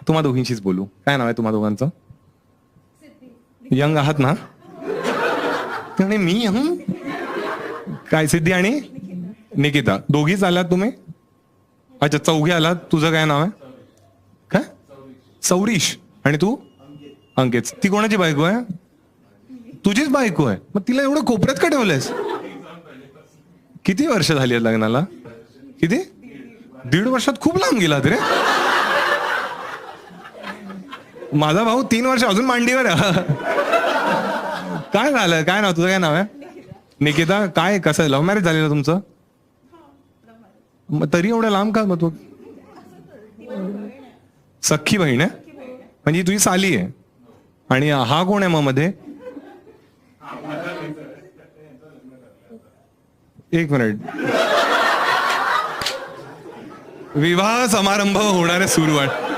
तुम्हा दोघींशीच बोलू. काय नाव आहे तुम्हा दोघांचं? यंग आहात ना? आणि मी यंग? काय सिद्धी आणि निकिता दोघीच आलात तुम्ही? अच्छा, चौघे आलात. तुझं काय नाव आहे? काय? सौरीश. आणि तू? अंकित. ती कोणाची बायको आहे? तुझीच बायको आहे. मग तिला एवढं कोपऱ्यात का ठेवलंयस? किती वर्ष झाली आहेत लग्नाला? किती? 1.5 वर्षात खूप लांब गेलात रे. माझा भाऊ 3 वर्ष अजून मांडीवर आहे. काय झालं? काय नाव तुझं? काय नाव आहे? निकिता. काय कसं लव्ह मॅरेज झालेलं तुमचं? मग तरी एवढं लांब का? मग तू सख्खी बहीण आहे म्हणजे तुझी साली आहे. आणि हा कोण आहे मग मध्ये? एक मिनिट. विवाह समारंभ होणारे सुरुवात